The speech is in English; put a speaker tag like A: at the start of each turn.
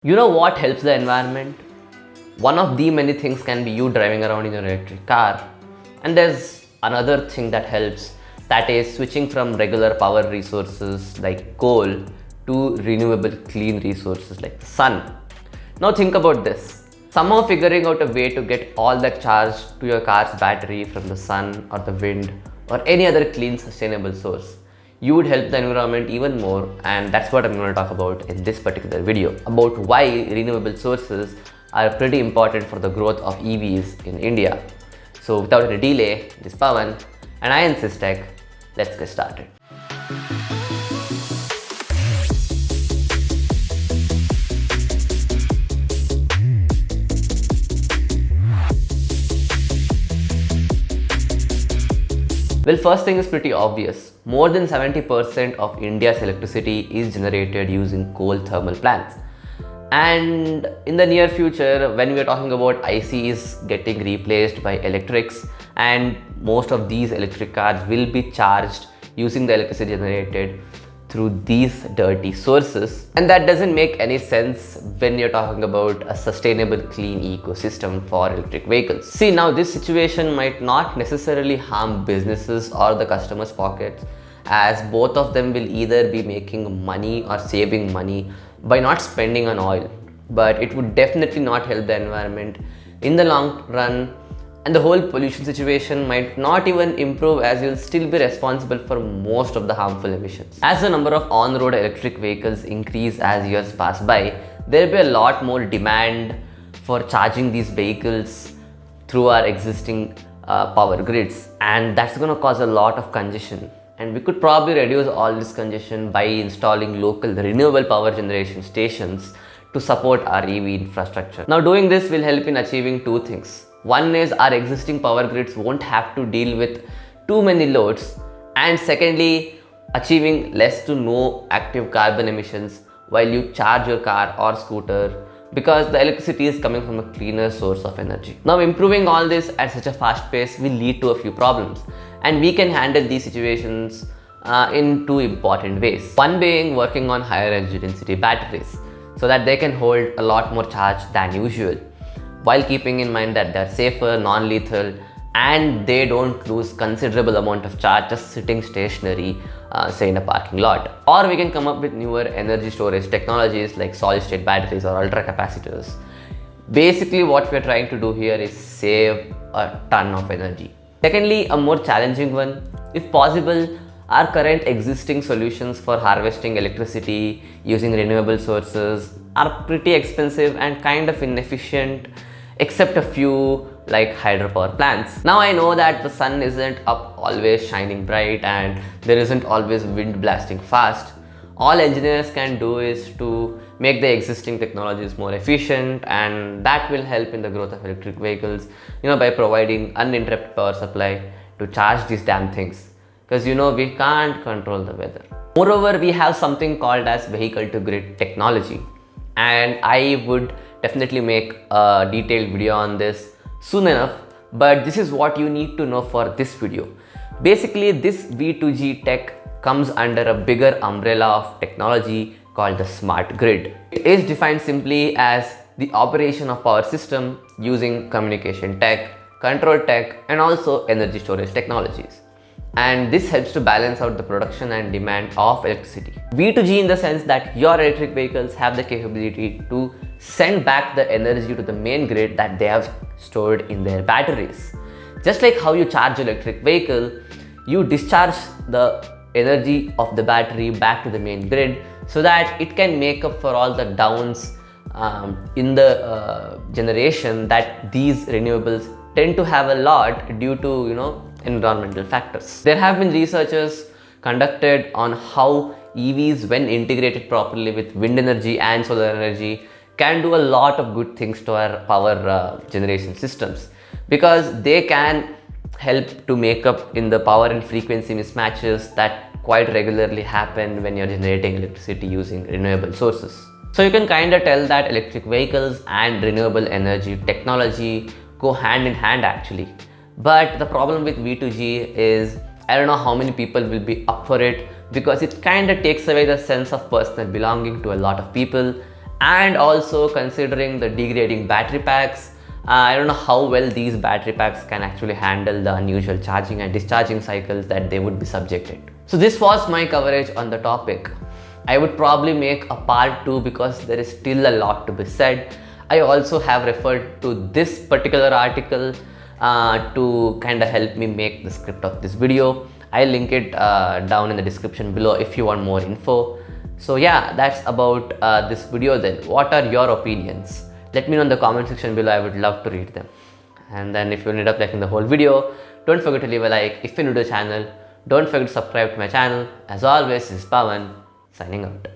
A: You know what helps the environment? One of the many things can be you driving around in your electric car. And there's another thing that helps, that is switching from regular power resources like coal to renewable clean resources like the sun. Now think about this. Somehow figuring out a way to get all that charge to your car's battery from the sun or the wind or any other clean sustainable source, you would help the environment even more, and that's what I'm going to talk about in this particular video, about why renewable sources are pretty important for the growth of EVs in India. So without any delay, this is Pawan and I insist tech. Let's get started. Well, first thing is pretty obvious. More than 70% of India's electricity is generated using coal thermal plants. And in the near future, when we are talking about ICs getting replaced by electrics, and most of these electric cars will be charged using the electricity generated through these dirty sources. And that doesn't make any sense when you're talking about a sustainable clean ecosystem for electric vehicles. See, now this situation might not necessarily harm businesses or the customers' pockets, as both of them will either be making money or saving money by not spending on oil. But it would definitely not help the environment in the long run, and the whole pollution situation might not even improve, as you'll still be responsible for most of the harmful emissions. As the number of on-road electric vehicles increase as years pass by, there will be a lot more demand for charging these vehicles through our existing power grids, and that's going to cause a lot of congestion. And we could probably reduce all this congestion by installing local renewable power generation stations to support our EV infrastructure. Now, doing this will help in achieving two things. One is our existing power grids won't have to deal with too many loads, and secondly, achieving less to no active carbon emissions while you charge your car or scooter, because the electricity is coming from a cleaner source of energy. Now, improving all this at such a fast pace will lead to a few problems, and we can handle these situations in two important ways. One being working on higher energy density batteries so that they can hold a lot more charge than usual, while keeping in mind that they're safer, non-lethal, and they don't lose considerable amount of charge just sitting stationary, say in a parking lot. Or we can come up with newer energy storage technologies like solid-state batteries or ultra capacitors. Basically, what we're trying to do here is save a ton of energy. Secondly, a more challenging one, if possible, our current existing solutions for harvesting electricity using renewable sources are pretty expensive and kind of inefficient, except a few like hydropower plants. Now, I know that the sun isn't up always shining bright and there isn't always wind blasting fast. All engineers can do is to make the existing technologies more efficient, and that will help in the growth of electric vehicles, by providing uninterrupted power supply to charge these damn things. Because we can't control the weather. Moreover, we have something called as vehicle to grid technology, and I would definitely make a detailed video on this soon enough, but this is what you need to know for this video. Basically, this V2G tech comes under a bigger umbrella of technology called the smart grid. It is defined simply as the operation of power system using communication tech, control tech, and also energy storage technologies. And this helps to balance out the production and demand of electricity. V2G in the sense that your electric vehicles have the capability to send back the energy to the main grid that they have stored in their batteries. Just like how you charge your electric vehicle, you discharge the energy of the battery back to the main grid so that it can make up for all the downs in the generation that these renewables tend to have a lot due to environmental factors. There have been researches conducted on how EVs, when integrated properly with wind energy and solar energy, can do a lot of good things to our power generation systems, because they can help to make up in the power and frequency mismatches that quite regularly happen when you're generating electricity using renewable sources. So you can kind of tell that electric vehicles and renewable energy technology go hand in hand actually. But the problem with V2G is I don't know how many people will be up for it, because it kind of takes away the sense of personal belonging to a lot of people, And also considering the degrading battery packs, I don't know how well these battery packs can actually handle the unusual charging and discharging cycles that they would be subjected to. So this was my coverage on the topic. I would probably make a part 2 because there is still a lot to be said. I also have referred to this particular article to kind of help me make the script of this video. I'll link it down in the description below if you want more info. So yeah, that's about this video then. What are your opinions? Let me know in the comment section below. I would love to read them. And then if you ended up liking the whole video, don't forget to leave a like. If you're new to the channel, don't forget to subscribe to my channel. As always, this is Pawan signing out.